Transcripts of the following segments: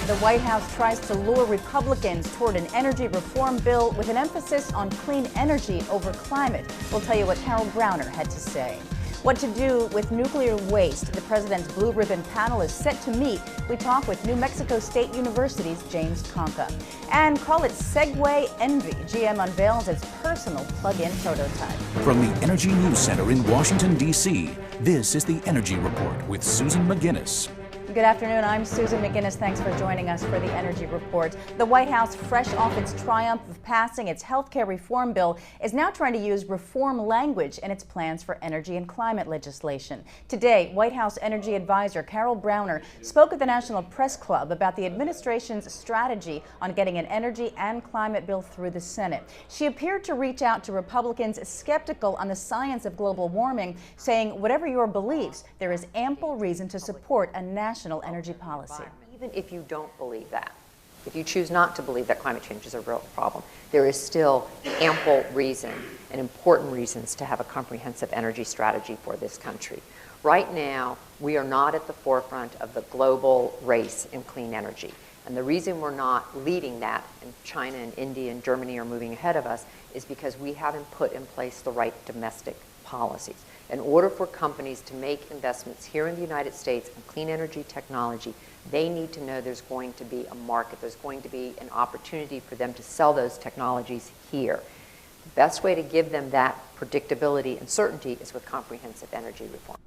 The White House tries to lure Republicans toward an energy reform bill with an emphasis on clean energy over climate. We'll tell you what Carol Browner had to say. What to do with nuclear waste. The president's Blue Ribbon panel is set to meet. We talk with New Mexico State University's James Conca. And call it Segway Envy. GM unveils its personal plug-in prototype. From the Energy News Center in Washington, D.C., this is the Energy Report with Susan McGinnis. Good afternoon. I'm Susan McGinnis. Thanks for joining us for the Energy Report. The White House, fresh off its triumph of passing its health care reform bill, is now trying to use reform language in its plans for energy and climate legislation. Today, White House Energy Advisor Carol Browner spoke at the National Press Club about the administration's strategy on getting an energy and climate bill through the Senate. She appeared to reach out to Republicans skeptical on the science of global warming, saying, whatever your beliefs, there is ample reason to support a national energy policy. Even if you don't believe that, if you choose not to believe that climate change is a real problem, there is still ample reason and important reasons to have a comprehensive energy strategy for this country. Right now, we are not at the forefront of the global race in clean energy. And the reason we're not leading that, and China and India and Germany are moving ahead of us, is because we haven't put in place the right domestic policies. In order for companies to make investments here in the United States in clean energy technology, they need to know there's going to be a market. There's going to be an opportunity for them to sell those technologies here. The best way to give them that predictability and certainty is with comprehensive energy reform.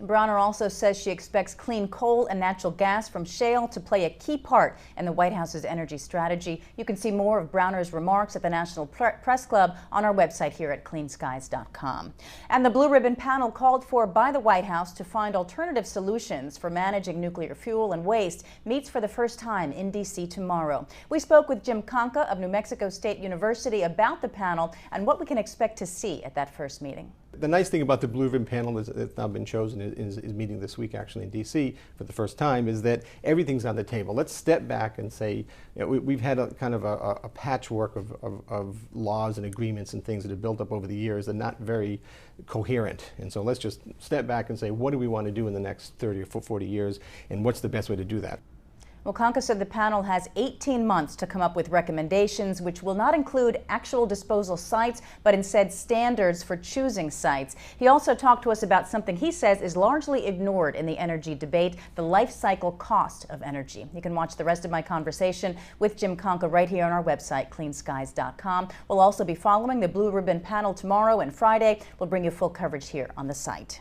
Browner also says she expects clean coal and natural gas from shale to play a key part in the White House's energy strategy. You can see more of Browner's remarks at the National Press Club on our website here at cleanskies.com. And the Blue Ribbon panel called for by the White House to find alternative solutions for managing nuclear fuel and waste meets for the first time in D.C. tomorrow. We spoke with Jim Conca of New Mexico State University about the panel and what we can expect to see at that first meeting. The nice thing about the Blue Ribbon panel that's now been chosen is meeting this week actually in D.C. for the first time is that everything's on the table. Let's step back and say, you know, we've had a kind of a patchwork of laws and agreements and things that have built up over the years and not very coherent. And so let's just step back and say, what do we want to do in the next 30 or 40 years, and what's the best way to do that? Well, Conca said the panel has 18 months to come up with recommendations, which will not include actual disposal sites, but instead standards for choosing sites. He also talked to us about something he says is largely ignored in the energy debate, the life cycle cost of energy. You can watch the rest of my conversation with Jim Conca right here on our website, cleanskies.com. We'll also be following the Blue Ribbon panel tomorrow and Friday. We'll bring you full coverage here on the site.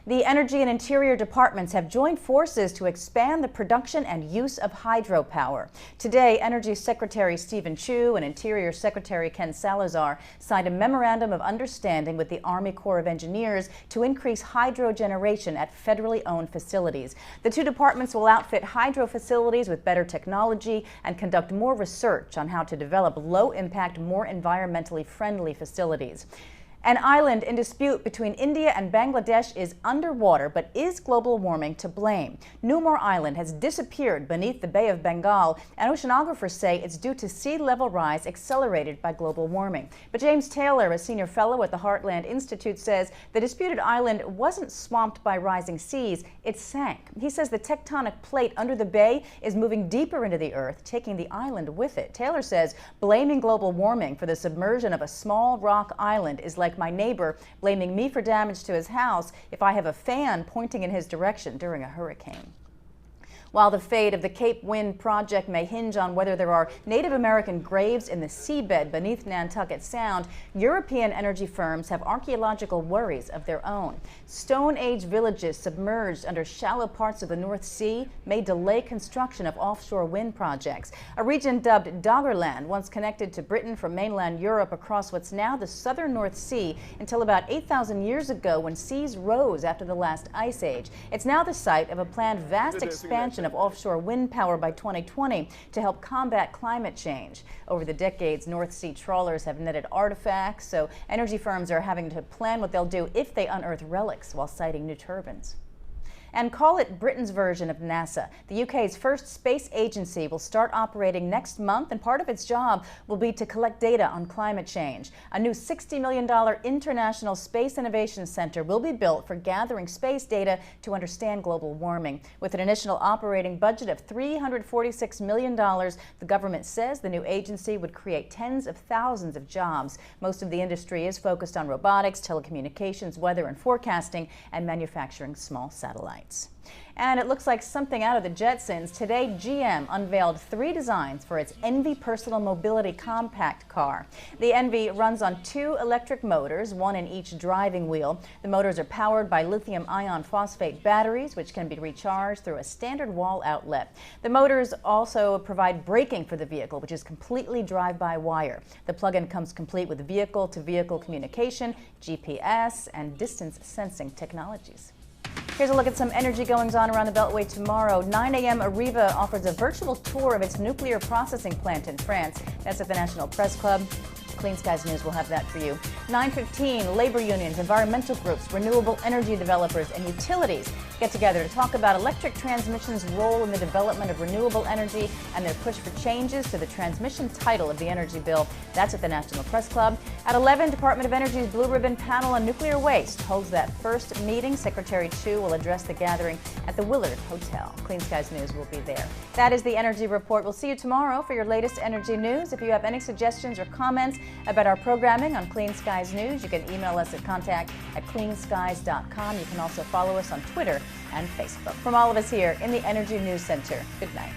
The Energy and Interior Departments have joined forces to expand the production and use of hydropower. Today, Energy Secretary Stephen Chu and Interior Secretary Ken Salazar signed a memorandum of understanding with the Army Corps of Engineers to increase hydro generation at federally owned facilities. The two departments will outfit hydro facilities with better technology and conduct more research on how to develop low-impact, more environmentally friendly facilities. An island in dispute between India and Bangladesh is underwater, but is global warming to blame? Newmore Island has disappeared beneath the Bay of Bengal, and oceanographers say it's due to sea level rise accelerated by global warming. But James Taylor, a senior fellow at the Heartland Institute, says the disputed island wasn't swamped by rising seas, it sank. He says the tectonic plate under the bay is moving deeper into the earth, taking the island with it. Taylor says blaming global warming for the submersion of a small rock island is like my neighbor blaming me for damage to his house if I have a fan pointing in his direction during a hurricane. While the fate of the Cape Wind project may hinge on whether there are Native American graves in the seabed beneath Nantucket Sound, European energy firms have archaeological worries of their own. Stone Age villages submerged under shallow parts of the North Sea may delay construction of offshore wind projects. A region dubbed Doggerland once connected to Britain from mainland Europe across what's now the southern North Sea until about 8,000 years ago when seas rose after the last ice age. It's now the site of a planned vast expansion of offshore wind power by 2020 to help combat climate change. Over the decades, North Sea trawlers have netted artifacts, so energy firms are having to plan what they'll do if they unearth relics while siting new turbines. And call it Britain's version of NASA. The UK's first space agency will start operating next month, and part of its job will be to collect data on climate change. A new $60 million International Space Innovation Center will be built for gathering space data to understand global warming. With an initial operating budget of $346 million, the government says the new agency would create tens of thousands of jobs. Most of the industry is focused on robotics, telecommunications, weather and forecasting, and manufacturing small satellites. And it looks like something out of the Jetsons. Today, GM unveiled 3 designs for its Envy personal mobility compact car. The Envy runs on 2 electric motors, 1 in each driving wheel. The motors are powered by lithium iron phosphate batteries, which can be recharged through a standard wall outlet. The motors also provide braking for the vehicle, which is completely drive-by-wire. The plug-in comes complete with vehicle-to-vehicle communication, GPS, and distance sensing technologies. Here's a look at some energy goings-on around the Beltway tomorrow. 9 a.m. Areva offers a virtual tour of its nuclear processing plant in France. That's at the National Press Club. Clean Skies News will have that for you. 9:15, labor unions, environmental groups, renewable energy developers, and utilities get together to talk about electric transmission's role in the development of renewable energy and their push for changes to the transmission title of the energy bill. That's at the National Press Club. At 11, Department of Energy's Blue Ribbon Panel on Nuclear Waste holds that first meeting. Secretary Chu will address the gathering at the Willard Hotel. Clean Skies News will be there. That is the Energy Report. We'll see you tomorrow for your latest energy news. If you have any suggestions or comments about our programming on Clean Skies News, you can email us at contact@cleanskies.com. You can also follow us on Twitter and Facebook. From all of us here in the Energy News Center, good night.